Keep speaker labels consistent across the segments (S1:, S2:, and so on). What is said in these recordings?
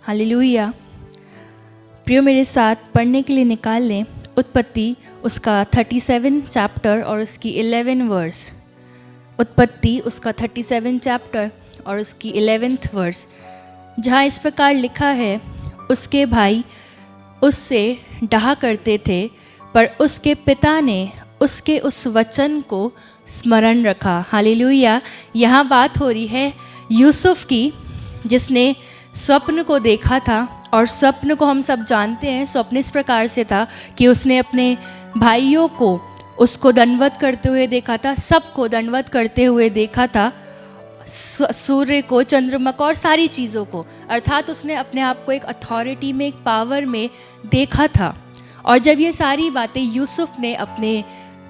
S1: Hallelujah. प्रियो, मेरे साथ पढ़ने के लिए निकाल लें उत्पत्ति उसका 37 चैप्टर और उसकी 11 वर्स। उत्पत्ति उसका 37 चैप्टर और उसकी 11th वर्स, जहाँ इस प्रकार लिखा है, उसके भाई उससे डहा करते थे, पर उसके पिता ने उसके उस वचन को स्मरण रखा। हालेलुया। यहाँ बात हो रही है यूसुफ की, जिसने स्वप्न को देखा था। और स्वप्न को हम सब जानते हैं, स्वप्न इस प्रकार से था कि उसने अपने भाइयों को उसको दंडवत करते हुए देखा था, सबको दंडवत करते हुए देखा था, सूर्य को, चंद्रमा को और सारी चीज़ों को। अर्थात उसने अपने आप को एक अथॉरिटी में, एक पावर में देखा था। और जब ये सारी बातें यूसुफ ने अपने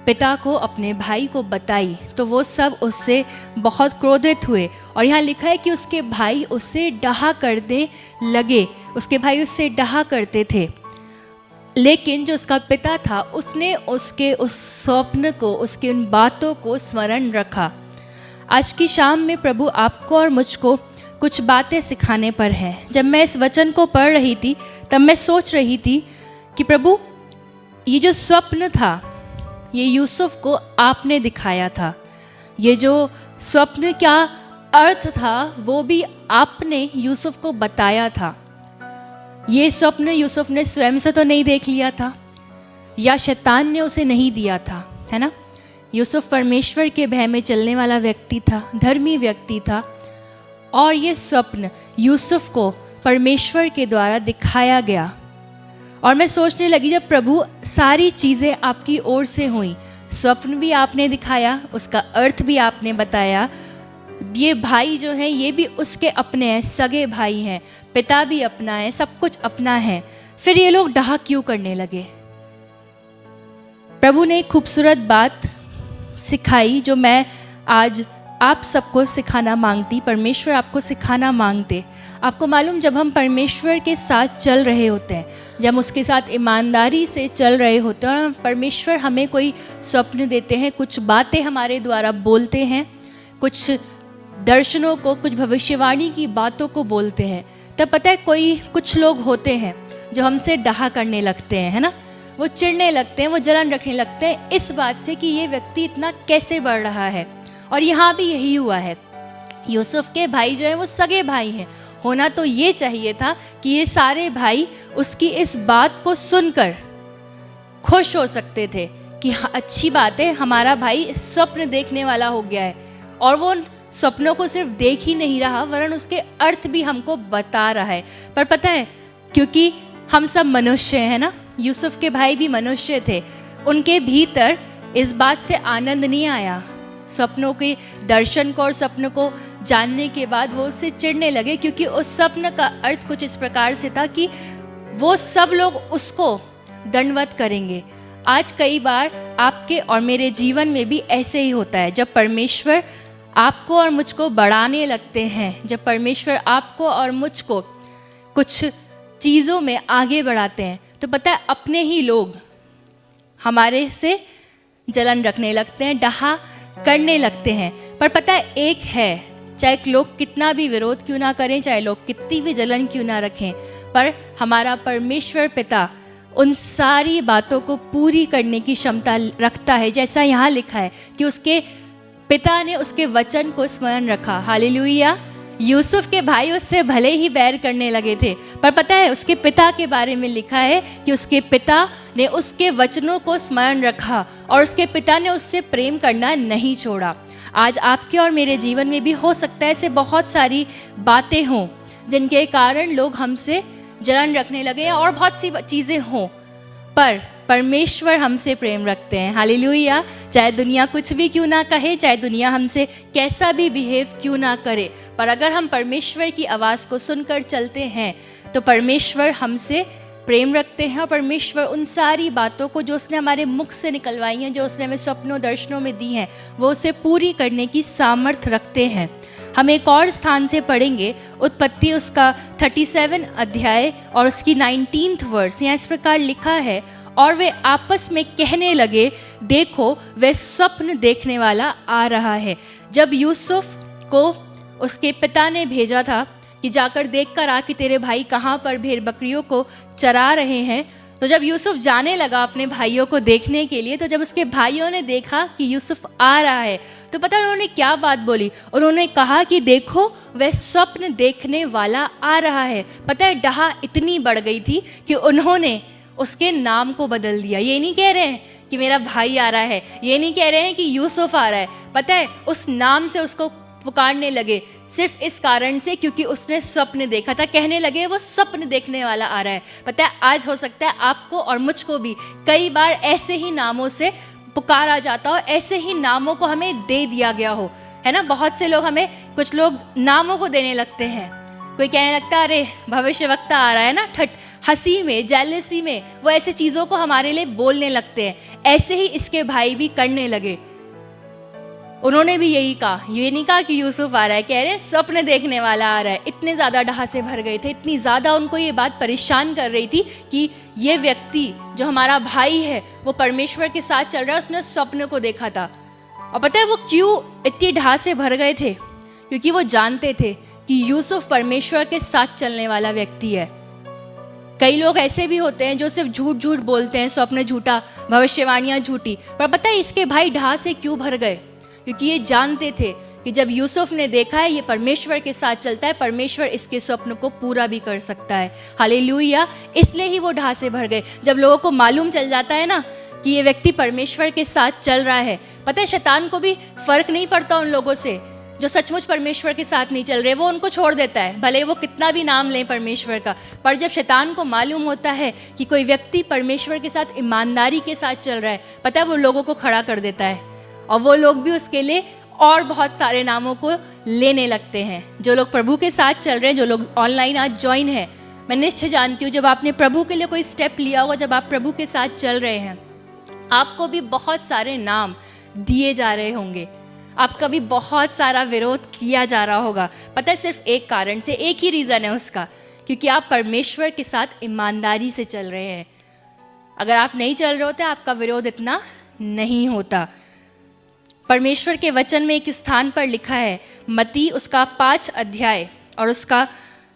S1: पिता को, अपने भाई को बताई, तो वो सब उससे बहुत क्रोधित हुए। और यहाँ लिखा है कि उसके भाई उससे डहा करने लगे। उसके भाई उससे डहा करते थे, लेकिन जो उसका पिता था उसने उसके उस स्वप्न को, उसकी उन बातों को स्मरण रखा। आज की शाम में प्रभु आपको और मुझको कुछ बातें सिखाने पर है। जब मैं इस वचन को पढ़ रही थी तब मैं सोच रही थी कि प्रभु, ये जो स्वप्न था ये यूसुफ को आपने दिखाया था। ये जो स्वप्न क्या अर्थ था वो भी आपने यूसुफ को बताया था। ये स्वप्न यूसुफ ने स्वयं से तो नहीं देख लिया था, या शैतान ने उसे नहीं दिया था, है ना। यूसुफ परमेश्वर के भय में चलने वाला व्यक्ति था, धर्मी व्यक्ति था। और ये स्वप्न यूसुफ को परमेश्वर के द्वारा दिखाया गया। और मैं सोचने लगी, जब प्रभु सारी चीज़ें आपकी ओर से हुई, स्वप्न भी आपने दिखाया, उसका अर्थ भी आपने बताया, ये भाई जो है ये भी उसके अपने हैं, सगे भाई हैं, पिता भी अपना है, सब कुछ अपना है, फिर ये लोग डहा क्यों करने लगे? प्रभु ने एक खूबसूरत बात सिखाई जो मैं आज आप सबको सिखाना मांगती, परमेश्वर आपको सिखाना मांगते। आपको मालूम, जब हम परमेश्वर के साथ चल रहे होते हैं, जब उसके साथ ईमानदारी से चल रहे होते हैं और परमेश्वर हमें कोई स्वप्न देते हैं, कुछ बातें हमारे द्वारा बोलते हैं, कुछ दर्शनों को, कुछ भविष्यवाणी की बातों को बोलते हैं, तब पता है कुछ लोग होते हैं जो हमसे डहा करने लगते हैं, है ना। वो चिढ़ने लगते हैं, वो जलन रखने लगते हैं इस बात से कि ये व्यक्ति इतना कैसे बढ़ रहा है। और यहाँ भी यही हुआ है। यूसुफ के भाई जो है वो सगे भाई हैं। होना तो ये चाहिए था कि ये सारे भाई उसकी इस बात को सुनकर खुश हो सकते थे कि हाँ, अच्छी बात है, हमारा भाई स्वप्न देखने वाला हो गया है। और वो स्वप्नों को सिर्फ देख ही नहीं रहा, वरन उसके अर्थ भी हमको बता रहा है। पर पता है, क्योंकि हम सब मनुष्य हैं ना, यूसुफ के भाई भी मनुष्य थे, उनके भीतर इस बात से आनंद नहीं आया। स्वप्नों के दर्शन को और स्वप्न को जानने के बाद वो उससे चिढ़ने लगे, क्योंकि उस स्वप्न का अर्थ कुछ इस प्रकार से था कि वो सब लोग उसको दंडवत करेंगे। आज कई बार आपके और मेरे जीवन में भी ऐसे ही होता है। जब परमेश्वर आपको और मुझको बढ़ाने लगते हैं, जब परमेश्वर आपको और मुझको कुछ चीज़ों में आगे बढ़ाते हैं, तो पता है अपने ही लोग हमारे से जलन रखने लगते हैं, डहा करने लगते हैं। पर पता है एक है, चाहे लोग कितना भी विरोध क्यों ना करें, चाहे लोग कितनी भी जलन क्यों ना रखें, पर हमारा परमेश्वर पिता उन सारी बातों को पूरी करने की क्षमता रखता है। जैसा यहाँ लिखा है कि उसके पिता ने उसके वचन को स्मरण रखा। हालेलुया। यूसुफ के भाई उससे भले ही बैर करने लगे थे, पर पता है उसके पिता के बारे में लिखा है कि उसके पिता ने उसके वचनों को स्मरण रखा और उसके पिता ने उससे प्रेम करना नहीं छोड़ा। आज आपके और मेरे जीवन में भी हो सकता है ऐसे बहुत सारी बातें हों जिनके कारण लोग हमसे जलन रखने लगे या और बहुत सी चीज़ें हों, पर परमेश्वर हमसे प्रेम रखते हैं। हालेलुया। चाहे दुनिया कुछ भी क्यों ना कहे, चाहे दुनिया हमसे कैसा भी बिहेव क्यों ना करे, पर अगर हम परमेश्वर की आवाज़ को सुनकर चलते हैं तो परमेश्वर हमसे प्रेम रखते हैं। और परमेश्वर उन सारी बातों को जो उसने हमारे मुख से निकलवाई हैं, जो उसने हमें स्वप्नों दर्शनों में दी हैं, वो उसे पूरी करने की सामर्थ्य रखते हैं। हम एक और स्थान से पढ़ेंगे, उत्पत्ति उसका 37 अध्याय और उसकी 19th वर्स। यहाँ इस प्रकार लिखा है, और वे आपस में कहने लगे, देखो वह स्वप्न देखने वाला आ रहा है। जब यूसुफ को उसके पिता ने भेजा था कि जाकर देख कर आ कि तेरे भाई कहाँ पर भेड़ बकरियों को चरा रहे हैं। तो जब यूसुफ जाने लगा अपने भाइयों को देखने के लिए, तो जब उसके भाइयों ने देखा कि यूसुफ आ रहा है, तो पता है उन्होंने क्या बात बोली? उन्होंने कहा कि देखो वह स्वप्न देखने वाला आ रहा है। पता है डहा इतनी बढ़ गई थी कि उन्होंने उसके नाम को बदल दिया। ये नहीं कह रहे हैं कि मेरा भाई आ रहा है, ये नहीं कह रहे हैं कि यूसुफ आ रहा है, पता है उस नाम से उसको पुकारने लगे, सिर्फ इस कारण से क्योंकि उसने स्वप्न देखा था। कहने लगे वो स्वप्न देखने वाला आ रहा है। पता है आज हो सकता है आपको और मुझको भी कई बार ऐसे ही नामों से पुकारा जाता हो, ऐसे ही नामों को हमें दे दिया गया हो, है ना। बहुत से लोग हमें, कुछ लोग नामों को देने लगते हैं। कोई कहने लगता है अरे भविष्यवक्ता आ रहा है ना, हंसी में, जेलसी में वो ऐसे चीज़ों को हमारे लिए बोलने लगते हैं। ऐसे ही इसके भाई भी करने लगे। उन्होंने भी यही कहा, ये नहीं कहा कि यूसुफ आ रहा है, कह रहे स्वप्न देखने वाला आ रहा है। इतने ज़्यादा डहा से भर गए थे, इतनी ज़्यादा उनको ये बात परेशान कर रही थी कि ये व्यक्ति जो हमारा भाई है वो परमेश्वर के साथ चल रहा है, उसने स्वप्न को देखा था। और पता है वो क्यों इतनी डहा से भर गए थे? क्योंकि वो जानते थे कि यूसुफ परमेश्वर के साथ चलने वाला व्यक्ति है। कई लोग ऐसे भी होते हैं जो सिर्फ झूठ झूठ बोलते हैं, स्वप्न झूठा, भविष्यवाणियाँ झूठी। पर पता है इसके भाई डहा से क्यों भर गए? क्योंकि ये जानते थे कि जब यूसुफ ने देखा है ये परमेश्वर के साथ चलता है, परमेश्वर इसके स्वप्न को पूरा भी कर सकता है। हालेलुया। इसलिए ही वो डहा से भर गए। जब लोगों को मालूम चल जाता है ना कि ये व्यक्ति परमेश्वर के साथ चल रहा है, पता है शैतान को भी फर्क नहीं पड़ता उन लोगों से जो सचमुच परमेश्वर के साथ नहीं चल रहे, वो उनको छोड़ देता है, भले वो कितना भी नाम लें परमेश्वर का। पर जब शैतान को मालूम होता है कि कोई व्यक्ति परमेश्वर के साथ ईमानदारी के साथ चल रहा है, पता है वो लोगों को खड़ा कर देता है और वो लोग भी उसके लिए और बहुत सारे नामों को लेने लगते हैं। जो लोग प्रभु के साथ चल रहे हैं, जो लोग ऑनलाइन आज ज्वाइन हैं, मैं निश्चय जानती हूँ जब आपने प्रभु के लिए कोई स्टेप लिया होगा, जब आप प्रभु के साथ चल रहे हैं, आपको भी बहुत सारे नाम दिए जा रहे होंगे, आपका भी बहुत सारा विरोध किया जा रहा होगा। पता है सिर्फ एक कारण से, एक ही रीज़न है उसका, क्योंकि आप परमेश्वर के साथ ईमानदारी से चल रहे हैं। अगर आप नहीं चल रहे होते आपका विरोध इतना नहीं होता। परमेश्वर के वचन में एक स्थान पर लिखा है, मत्ती उसका 5 अध्याय और उसका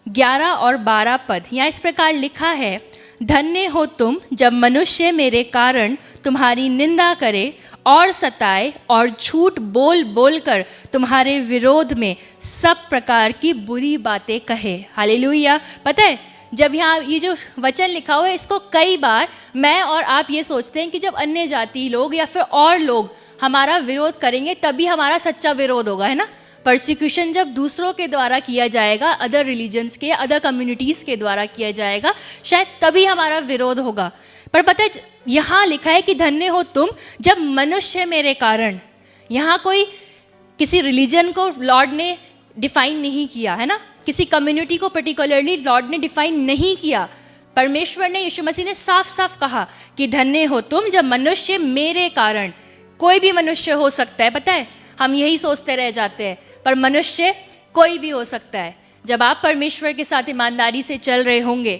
S1: 11 और 12 पद, यहाँ इस प्रकार लिखा है, धन्य हो तुम जब मनुष्य मेरे कारण तुम्हारी निंदा करे और सताए और झूठ बोल बोल कर तुम्हारे विरोध में सब प्रकार की बुरी बातें कहे। हालेलुया। पता है जब यहाँ ये जो वचन लिखा हुआ है, इसको कई बार मैं और आप ये सोचते हैं कि जब अन्य जाति लोग या फिर और लोग हमारा विरोध करेंगे तभी हमारा सच्चा विरोध होगा, है ना। परसिक्यूशन जब दूसरों के द्वारा किया जाएगा, अदर रिलीजन्स के, अदर कम्युनिटीज़ के द्वारा किया जाएगा, शायद तभी हमारा विरोध होगा। पर पता है यहाँ लिखा है कि धन्य हो तुम जब मनुष्य मेरे कारण। यहाँ कोई किसी रिलीजन को लॉर्ड ने डिफाइन नहीं किया, है ना, किसी कम्युनिटी को पर्टिकुलरली लॉर्ड ने डिफाइन नहीं किया। परमेश्वर ने, यीशु मसीह ने साफ साफ कहा कि धन्य हो तुम जब मनुष्य मेरे कारण। कोई भी मनुष्य हो सकता है, पता है हम यही सोचते रह जाते हैं, पर मनुष्य कोई भी हो सकता है। जब आप परमेश्वर के साथ ईमानदारी से चल रहे होंगे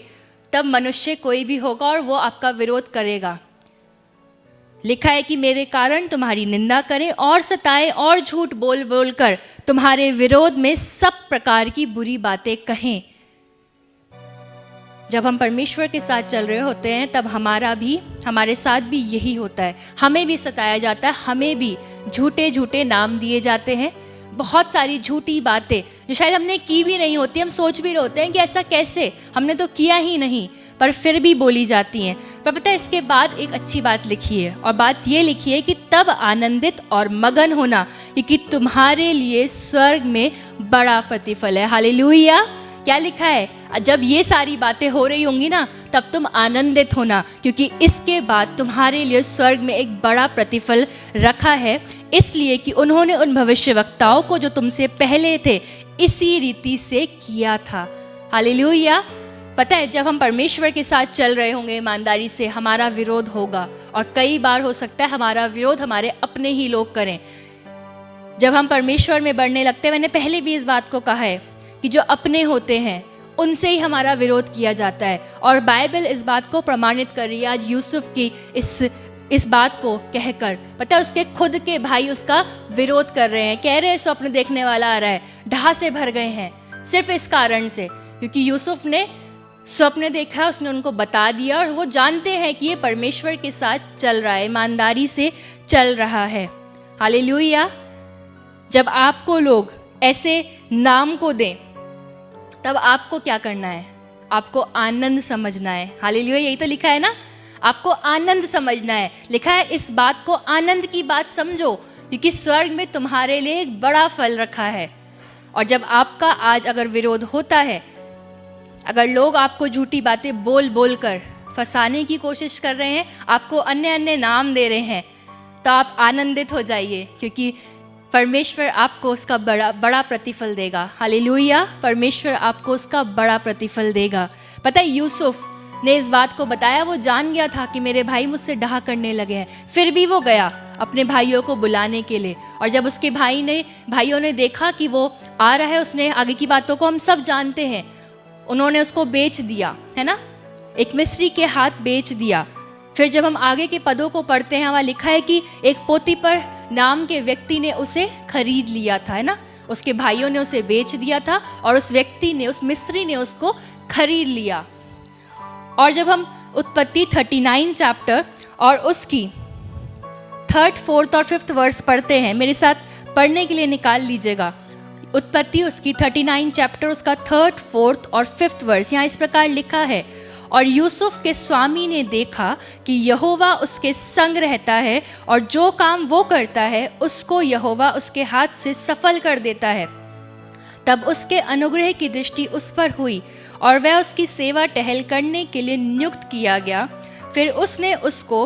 S1: तब मनुष्य कोई भी होगा और वो आपका विरोध करेगा। लिखा है कि मेरे कारण तुम्हारी निंदा करें और सताए और झूठ बोल बोल कर तुम्हारे विरोध में सब प्रकार की बुरी बातें कहें। जब हम परमेश्वर के साथ चल रहे होते हैं तब हमारे साथ भी यही होता है। हमें भी सताया जाता है, हमें भी झूठे झूठे नाम दिए जाते हैं, बहुत सारी झूठी बातें जो शायद हमने की भी नहीं होती, हम सोच भी रहे होते हैं कि ऐसा कैसे, हमने तो किया ही नहीं, पर फिर भी बोली जाती हैं। पर पता है इसके बाद एक अच्छी बात लिखी है, और बात ये लिखी है कि तब आनंदित और मगन होना क्योंकि तुम्हारे लिए स्वर्ग में बड़ा प्रतिफल है। हालेलुया। क्या लिखा है? जब ये सारी बातें हो रही होंगी ना तब तुम आनंदित होना क्योंकि इसके बाद तुम्हारे लिए स्वर्ग में एक बड़ा प्रतिफल रखा है, इसलिए कि उन्होंने उन भविष्यवक्ताओं को जो तुमसे पहले थे इसी रीति से किया था। हालेलुया। पता है जब हम परमेश्वर के साथ चल रहे होंगे ईमानदारी से, हमारा विरोध होगा, और कई बार हो सकता है हमारा विरोध हमारे अपने ही लोग करें। जब हम परमेश्वर में बढ़ने लगते हैं, मैंने पहले भी इस बात को कहा है कि जो अपने होते हैं उनसे ही हमारा विरोध किया जाता है, और बाइबल इस बात को प्रमाणित कर रही है आज यूसुफ की इस बात को कहकर। पता है उसके खुद के भाई उसका विरोध कर रहे हैं, कह रहे हैं स्वप्न देखने वाला आ रहा है, ढहा से भर गए हैं। सिर्फ इस कारण से क्योंकि यूसुफ ने स्वप्न देखा, उसने उनको बता दिया और वो जानते हैं कि ये परमेश्वर के साथ चल रहा है, ईमानदारी से चल रहा है। हालेलुया। जब आपको लोग ऐसे नाम को दें तब आपको क्या करना है? आपको आनंद समझना है। हालेलुया, यही तो लिखा है ना, आपको आनंद समझना है। लिखा है इस बात को आनंद की बात समझो क्योंकि स्वर्ग में तुम्हारे लिए एक बड़ा फल रखा है। और जब आपका आज अगर विरोध होता है, अगर लोग आपको झूठी बातें बोल बोल कर फंसाने की कोशिश कर रहे हैं, आपको अन्य अन्य नाम दे रहे हैं, तो आप आनंदित हो जाइए क्योंकि परमेश्वर आपको उसका बड़ा प्रतिफल देगा। हालेलुया, परमेश्वर आपको उसका बड़ा प्रतिफल देगा। पता है यूसुफ ने इस बात को बताया, वो जान गया था कि मेरे भाई मुझसे डाह करने लगे हैं, फिर भी वो गया अपने भाइयों को बुलाने के लिए। और जब उसके भाइयों ने देखा कि वो आ रहा है, उसने आगे की बातों को हम सब जानते हैं, उन्होंने उसको बेच दिया, है ना, एक मिस्री के हाथ बेच दिया। फिर जब हम आगे के पदों को पढ़ते हैं, वहाँ लिखा है कि एक पोतीपर नाम के व्यक्ति ने उसे खरीद लिया था, है ना, उसके भाइयों ने उसे बेच दिया था और उस व्यक्ति ने, उस मिस्री ने उसको खरीद लिया। और जब हम उत्पत्ति 39 चैप्टर और उसकी 3rd, 4th और 5th वर्स पढ़ते हैं, मेरे साथ पढ़ने के लिए निकाल लीजिएगा। उत्पत्ति उसकी 39 चैप्टर, उसका 3rd, 4th और 5th वर्स। यहाँ इस प्रकार लिखा है, और यूसुफ के स्वामी ने देखा कि यहोवा उसके संग रहता है और जो काम वो करता है उसको यहोवा उसके हाथ से सफल कर देता है। तब उसके अनुग्रह की दृष्टि उस पर हुई और वह उसकी सेवा टहल करने के लिए नियुक्त किया गया। फिर उसने उसको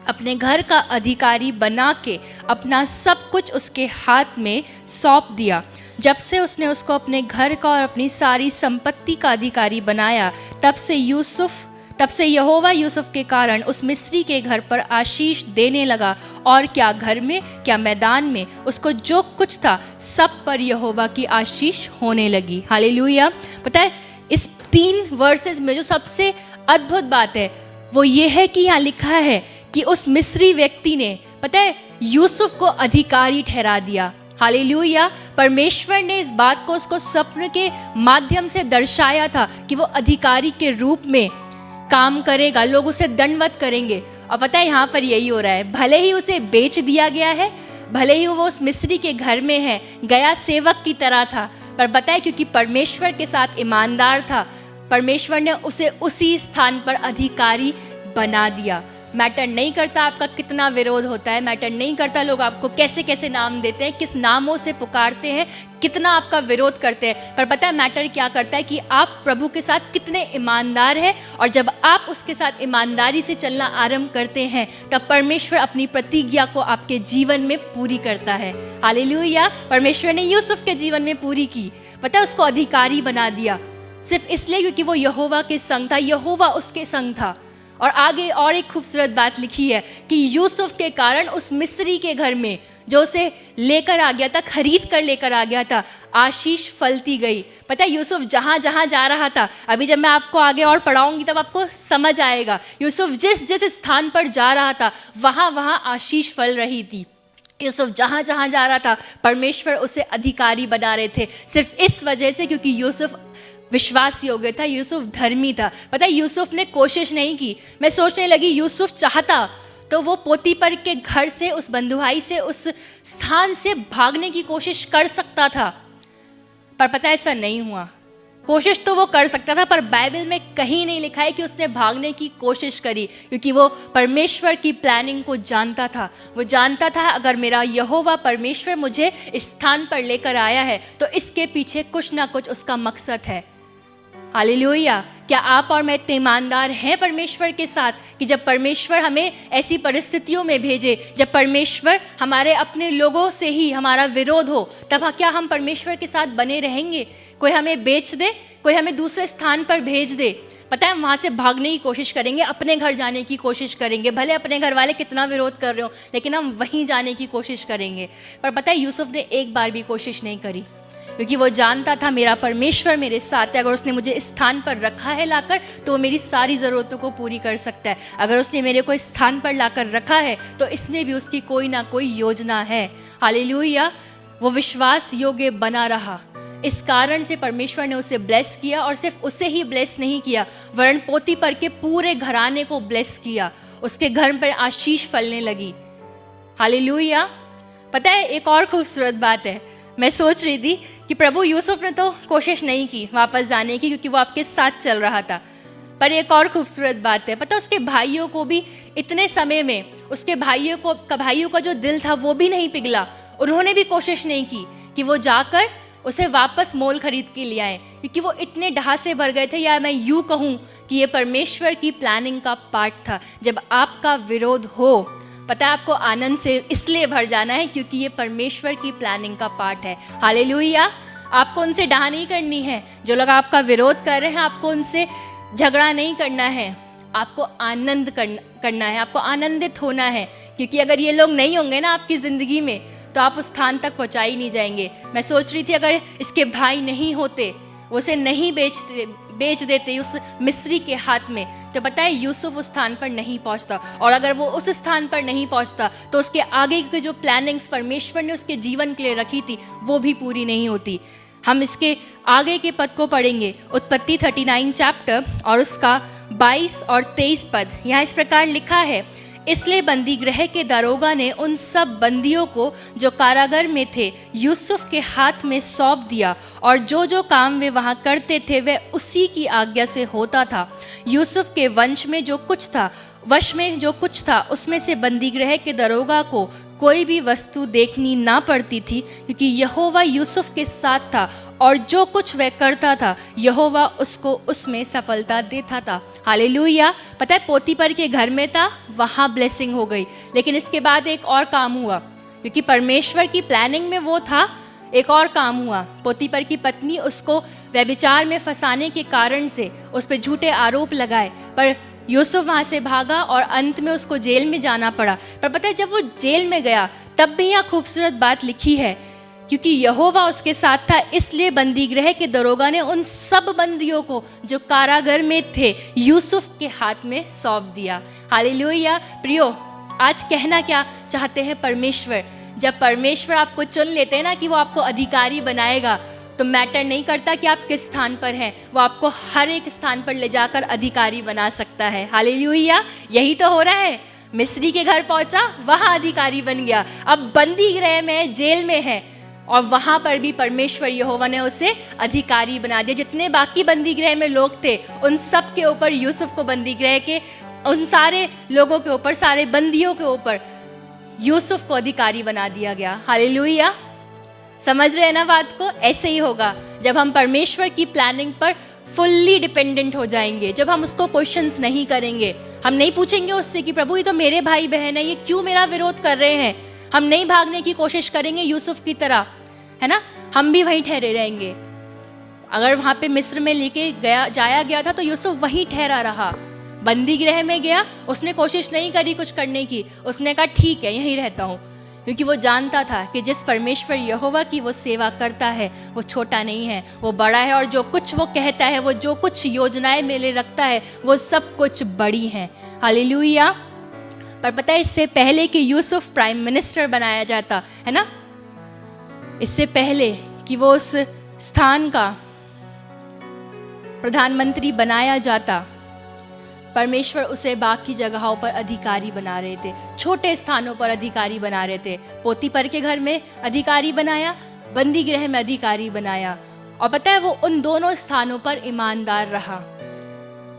S1: अपने घर का अधिकारी बना के अपना सब कुछ उसके हाथ में सौंप दिया। जब से उसने उसको अपने घर का और अपनी सारी संपत्ति का अधिकारी बनाया, तब से यहोवा यूसुफ के कारण उस मिस्री के घर पर आशीष देने लगा, और क्या घर में क्या मैदान में उसको जो कुछ था सब पर यहोवा की आशीष होने लगी। हालेलुया। पता है इस 3 वर्सेस में जो सबसे अद्भुत बात है वो ये है कि यहाँ लिखा है कि उस मिस्री व्यक्ति ने, पता है, यूसुफ को अधिकारी ठहरा दिया। हालेलुया। परमेश्वर ने इस बात को उसको स्वप्न के माध्यम से दर्शाया था कि वो अधिकारी के रूप में काम करेगा, लोग उसे दंडवत करेंगे। और पता है यहाँ पर यही हो रहा है, भले ही उसे बेच दिया गया है, भले ही वो उस मिस्री के घर में है, गया सेवक की तरह था, पर पता है क्योंकि परमेश्वर के साथ ईमानदार था, परमेश्वर ने उसे उसी स्थान पर अधिकारी बना दिया। मैटर नहीं करता आपका कितना विरोध होता है, मैटर नहीं करता लोग आपको कैसे कैसे नाम देते हैं, किस नामों से पुकारते हैं, कितना आपका विरोध करते हैं, पर पता है मैटर क्या करता है कि आप प्रभु के साथ कितने ईमानदार हैं। और जब आप उसके साथ ईमानदारी से चलना आरंभ करते हैं तब परमेश्वर अपनी प्रतिज्ञा को आपके जीवन में पूरी करता है। हालेलुया। परमेश्वर ने यूसुफ के जीवन में पूरी की, पता है उसको अधिकारी बना दिया, सिर्फ इसलिए क्योंकि वो यहोवा के संग था, यहोवा उसके संग था। और आगे और एक खूबसूरत बात लिखी है कि यूसुफ के कारण उस मिस्री के घर में जो उसे लेकर आ गया था, खरीद कर लेकर आ गया था, आशीष फलती गई। पता है यूसुफ जहाँ जहाँ जा रहा था, अभी जब मैं आपको आगे और पढ़ाऊंगी तब आपको समझ आएगा, यूसुफ जिस जिस स्थान पर जा रहा था वहाँ वहाँ आशीष फल रही थी। यूसुफ जहाँ जहाँ जा रहा था परमेश्वर उसे अधिकारी बना रहे थे, सिर्फ इस वजह से क्योंकि यूसुफ विश्वास योग्य था, यूसुफ धर्मी था। पता है यूसुफ ने कोशिश नहीं की। मैं सोचने लगी यूसुफ चाहता तो वो पोतीपर के घर से, उस बंधुआई से, उस स्थान से भागने की कोशिश कर सकता था, पर पता है ऐसा नहीं हुआ। कोशिश तो वो कर सकता था पर बाइबल में कहीं नहीं लिखा है कि उसने भागने की कोशिश करी, क्योंकि वो परमेश्वर की प्लानिंग को जानता था। वो जानता था अगर मेरा यहोवा परमेश्वर मुझे इस स्थान पर लेकर आया है तो इसके पीछे कुछ ना कुछ उसका मकसद है। हालेलुया। क्या आप और मैं इतने ईमानदार हैं परमेश्वर के साथ कि जब परमेश्वर हमें ऐसी परिस्थितियों में भेजे, जब परमेश्वर हमारे अपने लोगों से ही हमारा विरोध हो, तब क्या हम परमेश्वर के साथ बने रहेंगे? कोई हमें बेच दे, कोई हमें दूसरे स्थान पर भेज दे, पता है हम वहाँ से भागने की कोशिश करेंगे, अपने घर जाने की कोशिश करेंगे, भले अपने घर वाले कितना विरोध कर रहे हो, लेकिन हम वहीं जाने की कोशिश करेंगे। पर पता है यूसुफ ने एक बार भी कोशिश नहीं करी, क्योंकि वो जानता था मेरा परमेश्वर मेरे साथ है। अगर उसने मुझे इस स्थान पर रखा है लाकर तो वो मेरी सारी ज़रूरतों को पूरी कर सकता है। अगर उसने मेरे को इस स्थान पर लाकर रखा है तो इसमें भी उसकी कोई ना कोई योजना है। हालेलुया। वो विश्वास योग्य बना रहा, इस कारण से परमेश्वर ने उसे ब्लेस किया, और सिर्फ उसे ही ब्लेस नहीं किया वरन पोतीपर के पूरे घराने को ब्लेस किया। उसके घर पर आशीष फलने लगी। हालेलुया। पता है एक और खूबसूरत बात है, मैं सोच रही थी कि प्रभु यूसुफ ने तो कोशिश नहीं की वापस जाने की क्योंकि वो आपके साथ चल रहा था, पर एक और खूबसूरत बात है, पता उसके भाइयों को भी इतने समय में उसके भाइयों का जो दिल था वो भी नहीं पिघला। उन्होंने भी कोशिश नहीं की कि वो जाकर उसे वापस मोल खरीद के ले आए, क्योंकि वो इतने डहा से भर गए थे, या मैं यूँ कहूँ कि ये परमेश्वर की प्लानिंग का पार्ट था। जब आपका विरोध हो, पता है आपको आनंद से इसलिए भर जाना है क्योंकि ये परमेश्वर की प्लानिंग का पार्ट है। हालेलुया। आपको उनसे डहा नहीं करनी है, जो लोग आपका विरोध कर रहे हैं आपको उनसे झगड़ा नहीं करना है, आपको आनंद करना है, आपको आनंदित होना है, क्योंकि अगर ये लोग नहीं होंगे ना आपकी ज़िंदगी में तो आप उस स्थान तक पहुँचा ही नहीं जाएंगे। मैं सोच रही थी अगर इसके भाई नहीं होते, उसे नहीं बेच देते उस मिस्री के हाथ में, तो पता है यूसुफ उस स्थान पर नहीं पहुंचता, और अगर वो उस स्थान पर नहीं पहुंचता तो उसके आगे की जो प्लानिंग्स परमेश्वर ने उसके जीवन के लिए रखी थी वो भी पूरी नहीं होती। हम इसके आगे के पद को पढ़ेंगे, उत्पत्ति 39 चैप्टर और उसका 22 और 23 पद। यहाँ इस प्रकार लिखा है, इसलिए बंदी गृह के दरोगा ने उन सब बंदियों को जो कारागर में थे यूसुफ के हाथ में सौंप दिया, और जो जो काम वे वहाँ करते थे वह उसी की आज्ञा से होता था। यूसुफ के वश में जो कुछ था उसमें से बंदी गृह के दरोगा को कोई भी वस्तु देखनी ना पड़ती थी, क्योंकि यहोवा यूसुफ के साथ था, और जो कुछ वह करता था यहोवा उसको उसमें सफलता देता था। हालेलुया। पता है पोतीपर के घर में था, वहाँ ब्लेसिंग हो गई, लेकिन इसके बाद एक और काम हुआ, क्योंकि परमेश्वर की प्लानिंग में वो था। एक और काम हुआ, पोतीपर की पत्नी उसको व्यभिचार में फंसाने के कारण से उस पर झूठे आरोप लगाए, पर यूसुफ वहाँ से भागा और अंत में उसको जेल में जाना पड़ा। पर पता है जब वो जेल में गया तब भी यहाँ खूबसूरत बात लिखी है, क्योंकि यहोवा उसके साथ था, इसलिए बंदी गृह के दरोगा ने उन सब बंदियों को जो कारागर में थे यूसुफ के हाथ में सौंप दिया। हालेलुया। प्रियो, आज कहना क्या चाहते हैं परमेश्वर? जब परमेश्वर आपको चुन लेते हैं ना कि वो आपको अधिकारी बनाएगा, तो मैटर नहीं करता कि आप किस स्थान पर हैं, वो आपको हर एक स्थान पर ले जाकर अधिकारी बना सकता है। हालेलुया। यही तो हो रहा है, मिस्री के घर पहुंचा, वहां अधिकारी बन गया, अब बंदी गृह में जेल में है, और वहां पर भी परमेश्वर यहोवा ने उसे अधिकारी बना दिया। जितने बाकी बंदी गृह में लोग थे उन सब के ऊपर, यूसुफ को बंदी गृह के उन सारे लोगों के ऊपर, सारे बंदियों के ऊपर यूसुफ को अधिकारी बना दिया गया। हालेलुया। समझ रहे हैं ना बात को? ऐसे ही होगा जब हम परमेश्वर की प्लानिंग पर फुल्ली डिपेंडेंट हो जाएंगे, जब हम उसको क्वेश्चंस नहीं करेंगे, हम नहीं पूछेंगे उससे कि प्रभु ये तो मेरे भाई बहन है, ये क्यों मेरा विरोध कर रहे हैं। हम नहीं भागने की कोशिश करेंगे यूसुफ की तरह, है ना, हम भी वहीं ठहरे रहेंगे। अगर वहाँ पे मिस्र में जाया गया था तो यूसुफ वहीं ठहरा रहा। बंदी गृह में गया, उसने कोशिश नहीं करी कुछ करने की, उसने कहा ठीक है यहीं रहता हूँ, क्योंकि वो जानता था कि जिस परमेश्वर यहोवा की वो सेवा करता है वो छोटा नहीं है, वो बड़ा है, और जो कुछ वो कहता है, वो जो कुछ योजनाएं मेरे रखता है वो सब कुछ बड़ी हैं। हालेलुया। पर पता है इससे पहले कि यूसुफ प्राइम मिनिस्टर बनाया जाता है ना, इससे पहले कि वो उस स्थान का प्रधानमंत्री बनाया जाता, परमेश्वर उसे बाकी जगहों पर अधिकारी बना रहे थे, छोटे स्थानों पर अधिकारी बना रहे थे। पोतीपर के घर में अधिकारी बनाया, बंदी गृह में अधिकारी बनाया, और पता है वो उन दोनों स्थानों पर ईमानदार रहा।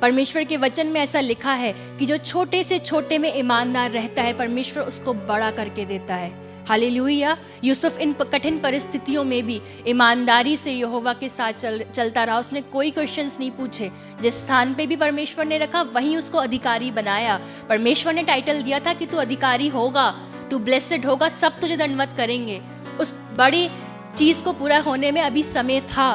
S1: परमेश्वर के वचन में ऐसा लिखा है कि जो छोटे से छोटे में ईमानदार रहता है परमेश्वर उसको बड़ा करके देता है। हालेलुया। यूसुफ इन कठिन परिस्थितियों में भी ईमानदारी से यहोवा के साथ चलता रहा, उसने कोई क्वेश्चंस नहीं पूछे। जिस स्थान पे भी परमेश्वर ने रखा वहीं उसको अधिकारी बनाया। परमेश्वर ने टाइटल दिया था कि तू अधिकारी होगा, तू ब्लेसेड होगा, सब तुझे दंडवत करेंगे। उस बड़ी चीज़ को पूरा होने में अभी समय था,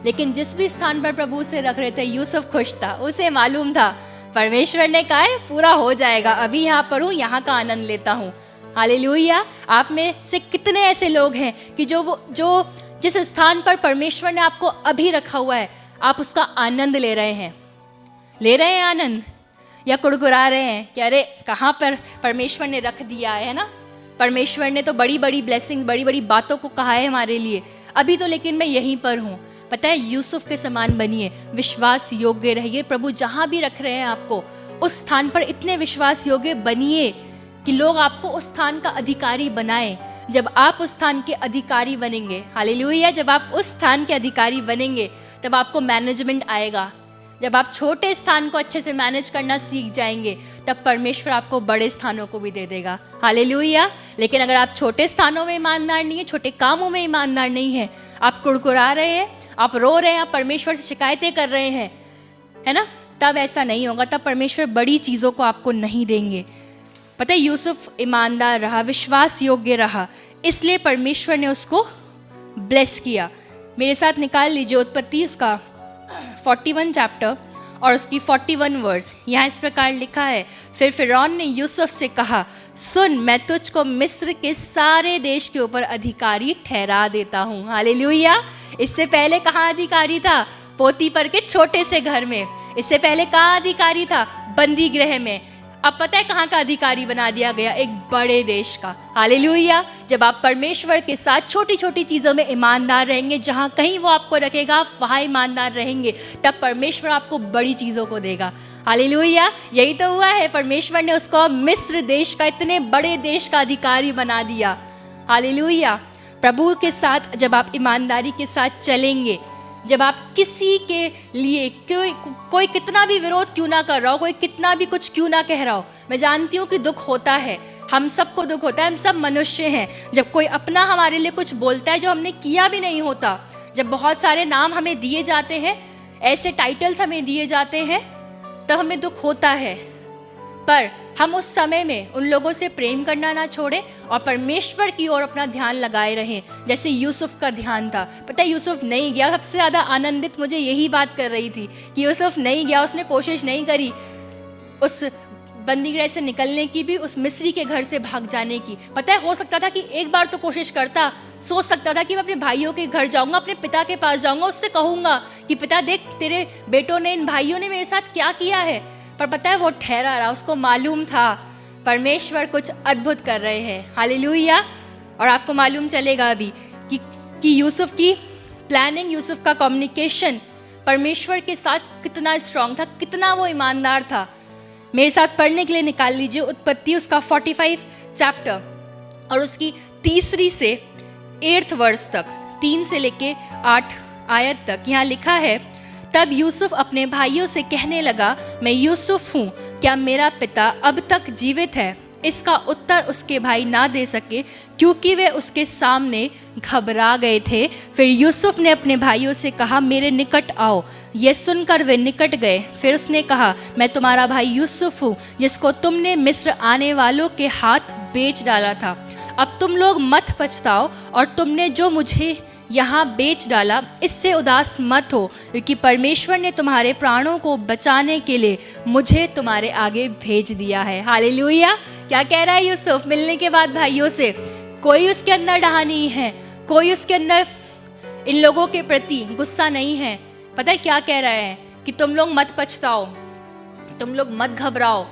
S1: लेकिन जिस भी स्थान पर प्रभु उसे रख रहे थे यूसुफ खुश था, उसे मालूम था परमेश्वर ने कहा है पूरा हो जाएगा, अभी यहाँ पर हूँ, यहाँ का आनंद लेता हूँ। हालेलुया। आप में से कितने ऐसे लोग हैं कि जो जिस स्थान पर परमेश्वर ने आपको अभी रखा हुआ है आप उसका आनंद ले रहे हैं आनंद, या कुड़कुड़ा रहे हैं कि अरे कहाँ पर परमेश्वर ने रख दिया है ना। परमेश्वर ने तो बड़ी बड़ी ब्लेसिंग्स, बड़ी बड़ी बातों को कहा है हमारे लिए, अभी तो लेकिन मैं यहीं पर हूँ। पता है, यूसुफ के समान बनिए, विश्वास योग्य रहिए। प्रभु जहाँ भी रख रहे हैं आपको, उस स्थान पर इतने विश्वास योग्य बनिए कि लोग आपको उस स्थान का अधिकारी बनाएं। जब आप उस स्थान के अधिकारी बनेंगे, हालेलुया, जब आप उस स्थान के अधिकारी बनेंगे तब आपको मैनेजमेंट आएगा। जब आप छोटे स्थान को अच्छे से मैनेज करना सीख जाएंगे तब परमेश्वर आपको बड़े स्थानों को भी दे देगा। हालेलुया। लेकिन अगर आप छोटे स्थानों में ईमानदार नहीं है, छोटे कामों में ईमानदार नहीं है, आप कुड़कुड़ा रहे हैं, आप रो रहे हैं, आप परमेश्वर से शिकायतें कर रहे हैं, है ना, तब ऐसा नहीं होगा। तब परमेश्वर बड़ी चीज़ों को आपको नहीं देंगे। पता है, यूसुफ ईमानदार रहा, विश्वास योग्य रहा, इसलिए परमेश्वर ने उसको ब्लेस किया। मेरे साथ निकाल लीजिए उत्पत्ति उसका 41 चैप्टर और उसकी 41 वर्स। यहाँ इस प्रकार लिखा है, फिर फिरौन ने यूसुफ से कहा, सुन, मैं तुझको मिस्र के सारे देश के ऊपर अधिकारी ठहरा देता हूँ। हालेलुया। इससे पहले कहाँ अधिकारी था? पोतीफर के छोटे से घर में। इससे पहले कहाँ अधिकारी था? बंदी गृह में। अब पता है कहाँ का अधिकारी बना दिया गया? एक बड़े देश का। हालेलुया। जब आप परमेश्वर के साथ छोटी छोटी चीज़ों में ईमानदार रहेंगे, जहाँ कहीं वो आपको रखेगा आप वहाँ ईमानदार रहेंगे, तब परमेश्वर आपको बड़ी चीज़ों को देगा। हालेलुया। यही तो हुआ है, परमेश्वर ने उसको मिस्र देश का, इतने बड़े देश का अधिकारी बना दिया। हालेलुया। प्रभु के साथ जब आप ईमानदारी के साथ चलेंगे, जब आप किसी के लिए कोई कितना भी विरोध क्यों ना कर रहा हो, कोई कितना भी कुछ क्यों ना कह रहा हो, मैं जानती हूँ कि दुख होता है, हम सबको दुख होता है, हम सब मनुष्य हैं। जब कोई अपना हमारे लिए कुछ बोलता है जो हमने किया भी नहीं होता, जब बहुत सारे नाम हमें दिए जाते हैं, ऐसे टाइटल्स हमें दिए जाते हैं, तब हमें दुख होता है। पर हम उस समय में उन लोगों से प्रेम करना ना छोड़ें और परमेश्वर की ओर अपना ध्यान लगाए रहें, जैसे यूसुफ का ध्यान था। पता है, यूसुफ नहीं गया। सबसे ज़्यादा आनंदित मुझे यही बात कर रही थी कि यूसुफ नहीं गया, उसने कोशिश नहीं करी उस बंदीगृह से निकलने की भी, उस मिस्री के घर से भाग जाने की। पता है, हो सकता था कि एक बार तो कोशिश करता, सोच सकता था कि मैं अपने भाइयों के घर जाऊंगा, अपने पिता के पास जाऊंगा, उससे कहूँगा कि पिता देख, तेरे बेटों ने, इन भाइयों ने मेरे साथ क्या किया है। पर पता है, वो ठहरा रहा। उसको मालूम था परमेश्वर कुछ अद्भुत कर रहे हैं। हालेलुया। और आपको मालूम चलेगा अभी कि यूसुफ की प्लानिंग, यूसुफ का कम्युनिकेशन परमेश्वर के साथ कितना स्ट्रांग था, कितना वो ईमानदार था। मेरे साथ पढ़ने के लिए निकाल लीजिए उत्पत्ति उसका 45 चैप्टर और उसकी 3 से 8 वर्ष तक, 3 से लेके 8 आयत तक। यहाँ लिखा है, तब यूसुफ अपने भाइयों से कहने लगा, मैं यूसुफ हूँ, क्या मेरा पिता अब तक जीवित है? इसका उत्तर उसके भाई ना दे सके क्योंकि वे उसके सामने घबरा गए थे। फिर यूसुफ ने अपने भाइयों से कहा, मेरे निकट आओ। ये सुनकर वे निकट गए। फिर उसने कहा, मैं तुम्हारा भाई यूसुफ हूँ, जिसको तुमने मिस्र आने वालों के हाथ बेच डाला था। अब तुम लोग मत पछताओ और तुमने जो मुझे यहाँ बेच डाला, इससे उदास मत हो, क्योंकि परमेश्वर ने तुम्हारे प्राणों को बचाने के लिए मुझे तुम्हारे आगे भेज दिया है। हालेलुया। क्या कह रहा है यूसुफ मिलने के बाद भाइयों से? कोई उसके अंदर डहा नहीं है, कोई उसके अंदर इन लोगों के प्रति गुस्सा नहीं है। पता है क्या कह रहा है? कि तुम लोग मत पछताओ, तुम लोग मत घबराओ,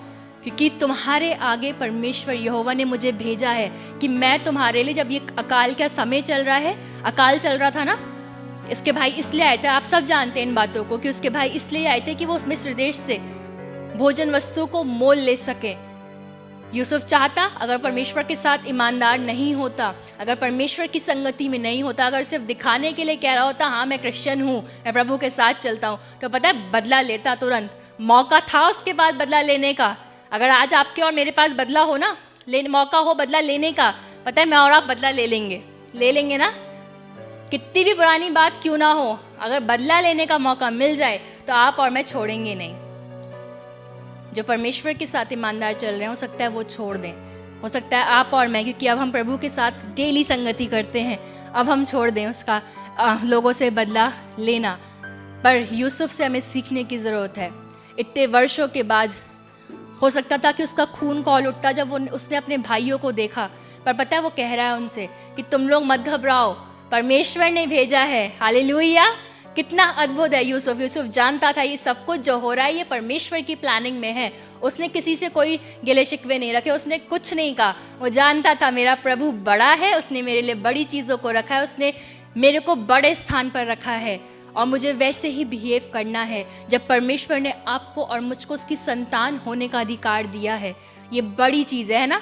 S1: क्योंकि तुम्हारे आगे परमेश्वर यहोवा ने मुझे भेजा है कि मैं तुम्हारे लिए, जब ये अकाल का समय चल रहा है, अकाल चल रहा था ना, इसके भाई इसलिए आए थे, आप सब जानते हैं इन बातों को, कि उसके भाई इसलिए आए थे कि वो मिस्र देश से भोजन वस्तु को मोल ले सके। यूसुफ चाहता, अगर परमेश्वर के साथ ईमानदार नहीं होता, अगर परमेश्वर की संगति में नहीं होता, अगर सिर्फ दिखाने के लिए कह रहा होता, हाँ मैं क्रिश्चियन हूँ, मैं प्रभु के साथ चलता हूँ, तो पता है बदला लेता तुरंत। मौका था उसके बाद बदला लेने का। अगर आज आपके और मेरे पास बदला हो ना, मौका हो बदला लेने का, पता है मैं और आप बदला ले लेंगे ना। कितनी भी पुरानी बात क्यों ना हो, अगर बदला लेने का मौका मिल जाए तो आप और मैं छोड़ेंगे नहीं। जो परमेश्वर के साथ ईमानदार चल रहे हैं, हो सकता है वो छोड़ दें, हो सकता है आप और मैं, क्योंकि अब हम प्रभु के साथ डेली संगति करते हैं, अब हम छोड़ दें उसका लोगों से बदला लेना। पर यूसुफ से हमें सीखने की ज़रूरत है। इतने वर्षों के बाद हो सकता था कि उसका खून खौल उठता जब उसने अपने भाइयों को देखा, पर पता है वो कह रहा है उनसे कि तुम लोग मत घबराओ, परमेश्वर ने भेजा है। हालेलुया। कितना अद्भुत है यूसुफ जानता था ये सब कुछ जो हो रहा है ये परमेश्वर की प्लानिंग में है। उसने किसी से कोई गिले शिकवे नहीं रखे, उसने कुछ नहीं कहा। वो जानता था मेरा प्रभु बड़ा है, उसने मेरे लिए बड़ी चीज़ों को रखा है, उसने मेरे को बड़े स्थान पर रखा है और मुझे वैसे ही बिहेव करना है जब परमेश्वर ने आपको और मुझको उसकी संतान होने का अधिकार दिया है। ये बड़ी चीज़ है ना।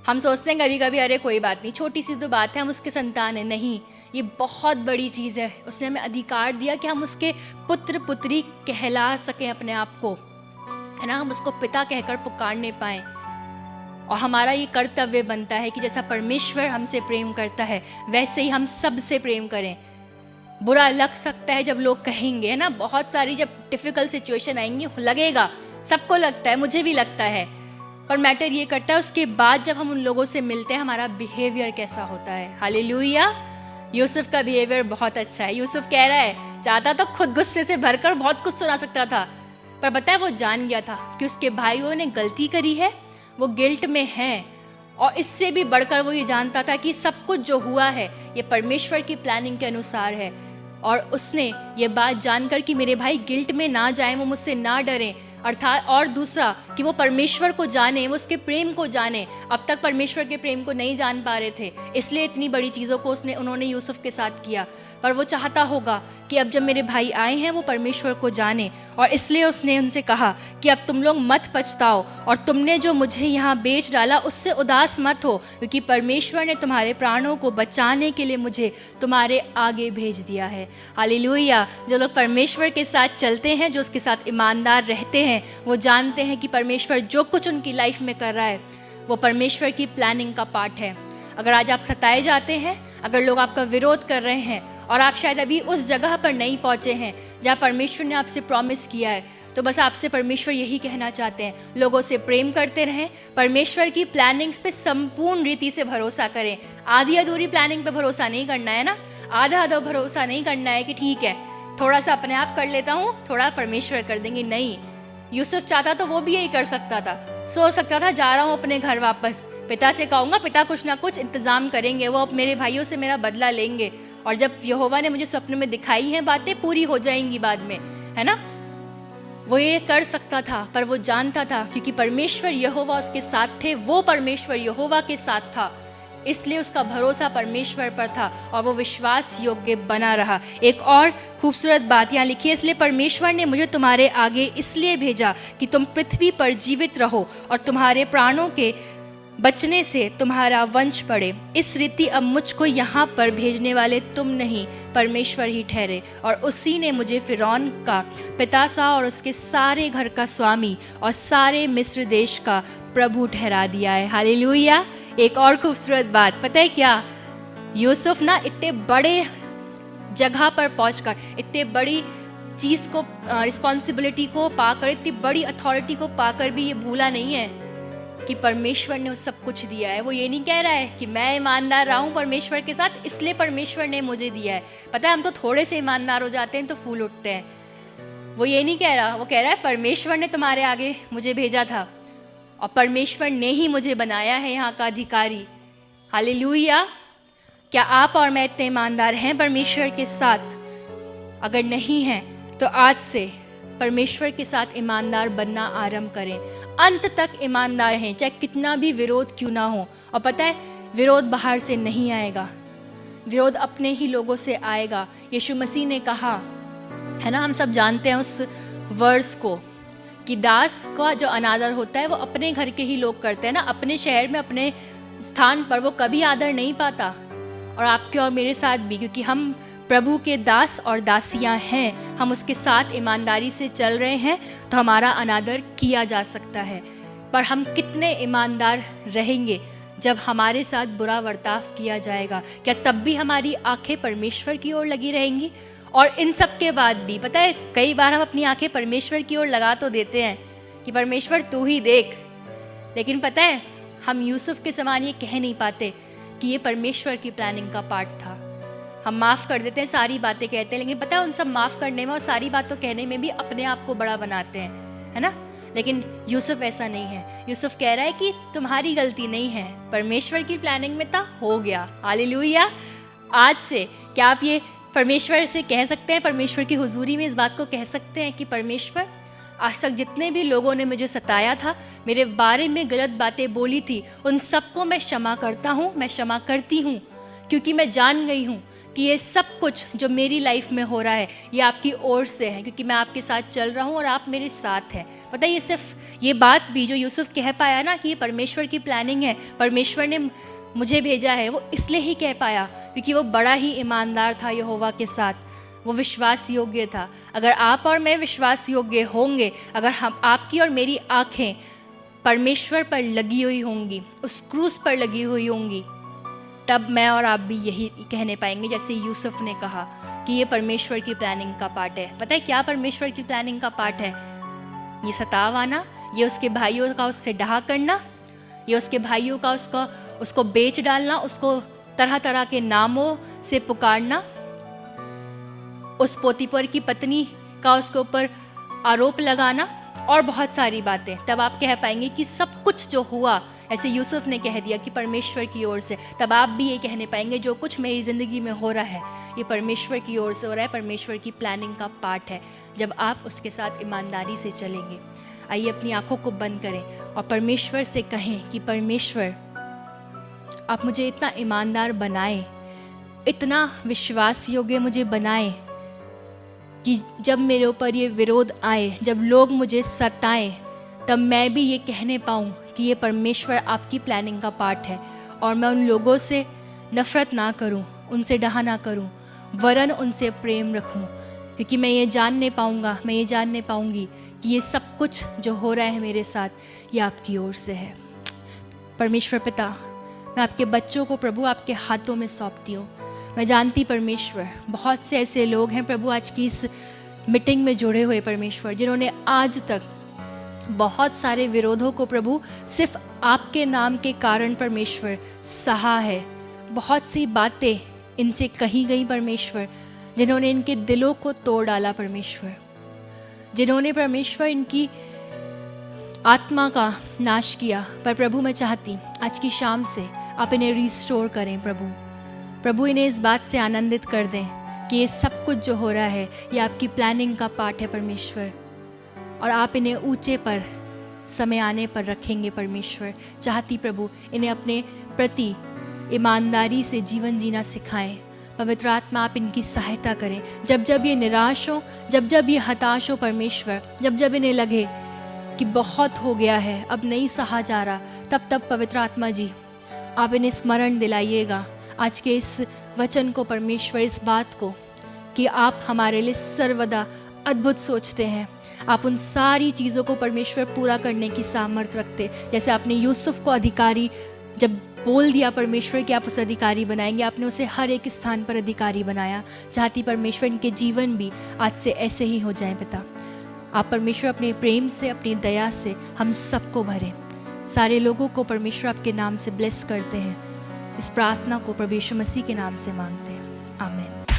S1: हम सोचते हैं कभी कभी अरे कोई बात नहीं, छोटी सी तो बात है, हम उसके संतान हैं। नहीं, ये बहुत बड़ी चीज़ है। उसने हमें अधिकार दिया कि हम उसके पुत्र पुत्री कहला सकें अपने आप को, है ना, हम उसको पिता कहकर पुकारने पाएं। और हमारा ये कर्तव्य बनता है कि जैसा परमेश्वर हमसे प्रेम करता है वैसे ही हम सबसे प्रेम करें। बुरा लग सकता है जब लोग कहेंगे, है ना, बहुत सारी जब डिफ़िकल्ट सिचुएशन आएंगी लगेगा, सबको लगता है, मुझे भी लगता है, पर मैटर ये करता है उसके बाद जब हम उन लोगों से मिलते हैं हमारा बिहेवियर कैसा होता है। हालेलुया। यूसुफ का बिहेवियर बहुत अच्छा है। यूसुफ कह रहा है, चाहता तो खुद गुस्से से भरकर बहुत कुछ सुना सकता था, पर पता है वो जान गया था कि उसके भाइयों ने गलती करी है, वो गिल्ट में हैं, और इससे भी बढ़कर वो ये जानता था कि सब कुछ जो हुआ है ये परमेश्वर की प्लानिंग के अनुसार है। और उसने ये बात जानकर कि मेरे भाई गिल्ट में ना जाएं, वो मुझसे ना डरें, अर्थात और दूसरा कि वो परमेश्वर को जाने, वो उसके प्रेम को जाने। अब तक परमेश्वर के प्रेम को नहीं जान पा रहे थे, इसलिए इतनी बड़ी चीज़ों को उन्होंने यूसुफ के साथ किया। पर वो चाहता होगा कि अब जब मेरे भाई आए हैं वो परमेश्वर को जाने, और इसलिए उसने उनसे कहा कि अब तुम लोग मत पछताओ और तुमने जो मुझे यहाँ बेच डाला उससे उदास मत हो, क्योंकि परमेश्वर ने तुम्हारे प्राणों को बचाने के लिए मुझे तुम्हारे आगे भेज दिया है। हालेलुया। जो लोग परमेश्वर के साथ चलते हैं, जो उसके साथ ईमानदार रहते हैं, वो जानते हैं कि परमेश्वर जो कुछ उनकी लाइफ में कर रहा है वो परमेश्वर की प्लानिंग का पार्ट है। अगर आज आप सताए जाते हैं, अगर लोग आपका विरोध कर रहे हैं और आप शायद अभी उस जगह पर नहीं पहुंचे हैं जहां परमेश्वर ने आपसे प्रॉमिस किया है, तो बस आपसे परमेश्वर यही कहना चाहते हैं, लोगों से प्रेम करते रहें, परमेश्वर की प्लानिंग्स पे संपूर्ण रीति से भरोसा करें। आधी अधूरी प्लानिंग पे भरोसा नहीं करना है ना, आधा भरोसा नहीं करना है कि ठीक है थोड़ा सा अपने आप कर लेता हूँ, थोड़ा परमेश्वर कर देंगे। नहीं, यूसुफ चाहता तो वो भी यही कर सकता था, सोच सकता था जा रहा हूँ अपने घर वापस, पिता से कहूँगा, पिता कुछ ना कुछ इंतज़ाम करेंगे, वो अब मेरे भाइयों से मेरा बदला लेंगे, और जब यहोवा ने मुझे सपने में दिखाई हैं बातें पूरी हो जाएंगी बाद में, है ना। वो ये कर सकता था, पर वो जानता था क्योंकि परमेश्वर यहोवा उसके साथ थे, वो परमेश्वर यहोवा के साथ था, इसलिए उसका भरोसा परमेश्वर पर था और वो विश्वास योग्य बना रहा। एक और खूबसूरत बात यहाँ लिखी है, इसलिए परमेश्वर ने मुझे तुम्हारे आगे इसलिए भेजा कि तुम पृथ्वी पर जीवित रहो और तुम्हारे प्राणों के बचने से तुम्हारा वंश बढ़े। इस रीति अब मुझको यहाँ पर भेजने वाले तुम नहीं, परमेश्वर ही ठहरे, और उसी ने मुझे फिरौन का पिता सा और उसके सारे घर का स्वामी और सारे मिस्र देश का प्रभु ठहरा दिया है। हालेलुया। एक और खूबसूरत बात पता है क्या, यूसुफ ना इतने बड़े जगह पर पहुंचकर, इतने बड़ी चीज़ को, रिस्पॉन्सिबिलिटी को पाकर, इतनी बड़ी अथॉरिटी को पाकर भी ये भूला नहीं है कि परमेश्वर ने उस सब कुछ दिया है। वो ये नहीं कह रहा है कि मैं ईमानदार रहा हूँ परमेश्वर के साथ इसलिए परमेश्वर ने मुझे दिया है। पता है हम तो थोड़े से ईमानदार हो जाते हैं तो फूल उठते हैं। वो ये नहीं कह रहा, वो कह रहा है परमेश्वर ने तुम्हारे आगे मुझे भेजा था और परमेश्वर ने ही मुझे बनाया है यहाँ का अधिकारी। हालेलुया। क्या आप और मैं इतने ईमानदार हैं परमेश्वर के साथ? अगर नहीं हैं तो आज से परमेश्वर के साथ ईमानदार बनना आरंभ करें, अंत तक ईमानदार हैं, चाहे कितना भी विरोध क्यों ना हो। और पता है विरोध बाहर से नहीं आएगा, विरोध अपने ही लोगों से आएगा। यीशु मसीह ने कहा है ना, हम सब जानते हैं उस वर्स को कि दास का जो अनादर होता है वो अपने घर के ही लोग करते हैं ना, अपने शहर में, अपने स्थान पर वो कभी आदर नहीं पाता। और आपके और मेरे साथ भी, क्योंकि हम प्रभु के दास और दासियां हैं, हम उसके साथ ईमानदारी से चल रहे हैं, तो हमारा अनादर किया जा सकता है। पर हम कितने ईमानदार रहेंगे जब हमारे साथ बुरा बर्ताव किया जाएगा? क्या तब भी हमारी आंखें परमेश्वर की ओर लगी रहेंगी? और इन सब के बाद भी पता है कई बार हम अपनी आंखें परमेश्वर की ओर लगा तो देते हैं कि परमेश्वर तू ही देख, लेकिन पता है हम यूसुफ के समान ये कह नहीं पाते कि ये परमेश्वर की प्लानिंग का पार्ट था। हम माफ़ कर देते हैं, सारी बातें कहते हैं, लेकिन पता है उन सब माफ़ करने में और सारी बातों कहने में भी अपने आप को बड़ा बनाते हैं, है ना। लेकिन यूसुफ ऐसा नहीं है। यूसुफ कह रहा है कि तुम्हारी गलती नहीं है, परमेश्वर की प्लानिंग में था, हो गया। हालेलुया। आज से क्या आप ये परमेश्वर से कह सकते हैं, परमेश्वर की हुजूरी में इस बात को कह सकते हैं कि परमेश्वर आज तक जितने भी लोगों ने मुझे सताया था, मेरे बारे में गलत बातें बोली थी, उन सबको मैं क्षमा करता हूँ, मैं क्षमा करती हूँ, क्योंकि मैं जान गई हूँ कि ये सब कुछ जो मेरी लाइफ में हो रहा है ये आपकी ओर से है, क्योंकि मैं आपके साथ चल रहा हूँ और आप मेरे साथ हैं। पता है, ये सिर्फ ये बात भी जो यूसुफ कह पाया ना कि ये परमेश्वर की प्लानिंग है, परमेश्वर ने मुझे भेजा है, वो इसलिए ही कह पाया क्योंकि वो बड़ा ही ईमानदार था यहोवा के साथ, वो विश्वास योग्य था। अगर आप और मैं विश्वास योग्य होंगे, अगर हम आपकी और मेरी आँखें परमेश्वर पर लगी हुई होंगी, उस क्रूस पर लगी हुई होंगी, तब मैं और आप भी यही कहने पाएंगे जैसे यूसुफ ने कहा कि ये परमेश्वर की प्लानिंग का पार्ट है। पता है क्या परमेश्वर की प्लानिंग का पार्ट है? ये सताव आना, ये उसके भाइयों का उससे डहा करना, ये उसके भाइयों का उसको बेच डालना, उसको तरह तरह के नामों से पुकारना, उस पोतीपर की पत्नी का उसके ऊपर आरोप लगाना और बहुत सारी बातें। तब आप कह पाएंगे कि सब कुछ जो हुआ, ऐसे यूसुफ ने कह दिया कि परमेश्वर की ओर से, तब आप भी ये कहने पाएंगे जो कुछ मेरी ज़िंदगी में हो रहा है ये परमेश्वर की ओर से हो रहा है, परमेश्वर की प्लानिंग का पार्ट है, जब आप उसके साथ ईमानदारी से चलेंगे। आइए अपनी आंखों को बंद करें और परमेश्वर से कहें कि परमेश्वर आप मुझे इतना ईमानदार बनाएं, इतना विश्वास योग्य मुझे बनाएं कि जब मेरे ऊपर ये विरोध आए, जब लोग मुझे सताएं, तब मैं भी ये कहने पाऊँ कि ये परमेश्वर आपकी प्लानिंग का पार्ट है और मैं उन लोगों से नफ़रत ना करूं, उनसे डहा ना करूं, वरन उनसे प्रेम रखूं, क्योंकि मैं ये जानने पाऊंगा, मैं ये जानने पाऊंगी कि ये सब कुछ जो हो रहा है मेरे साथ ये आपकी ओर से है। परमेश्वर पिता, मैं आपके बच्चों को प्रभु आपके हाथों में सौंपती हूँ। मैं जानती परमेश्वर बहुत से ऐसे लोग हैं प्रभु आज की इस मीटिंग में जुड़े हुए परमेश्वर, जिन्होंने आज तक बहुत सारे विरोधों को प्रभु सिर्फ आपके नाम के कारण परमेश्वर सहा है। बहुत सी बातें इनसे कही गई परमेश्वर, जिन्होंने इनके दिलों को तोड़ डाला परमेश्वर, जिन्होंने परमेश्वर इनकी आत्मा का नाश किया। पर प्रभु मैं चाहती आज की शाम से आप इन्हें रिस्टोर करें प्रभु इन्हें इस बात से आनंदित कर दें कि ये सब कुछ जो हो रहा है ये आपकी प्लानिंग का पार्ट है परमेश्वर, और आप इन्हें ऊंचे पर समय आने पर रखेंगे परमेश्वर। चाहती प्रभु इन्हें अपने प्रति ईमानदारी से जीवन जीना सिखाएं। पवित्र आत्मा आप इनकी सहायता करें। जब जब ये निराश हो, जब जब ये हताश हो परमेश्वर, जब जब इन्हें लगे कि बहुत हो गया है, अब नहीं सहा जा रहा, तब पवित्र आत्मा जी आप इन्हें स्मरण दिलाइएगा आज के इस वचन को परमेश्वर, इस बात को कि आप हमारे लिए सर्वदा अद्भुत सोचते हैं। आप उन सारी चीज़ों को परमेश्वर पूरा करने की सामर्थ्य रखते। जैसे आपने यूसुफ को अधिकारी जब बोल दिया परमेश्वर कि आप उसे अधिकारी बनाएंगे, आपने उसे हर एक स्थान पर अधिकारी बनाया। चाहती परमेश्वर इनके जीवन भी आज से ऐसे ही हो जाए पिता। आप परमेश्वर अपने प्रेम से, अपनी दया से हम सबको भरें। सारे लोगों को परमेश्वर आपके नाम से ब्लेस करते हैं। इस प्रार्थना को प्रभु यीशु मसीह के नाम से मांगते हैं, आमीन।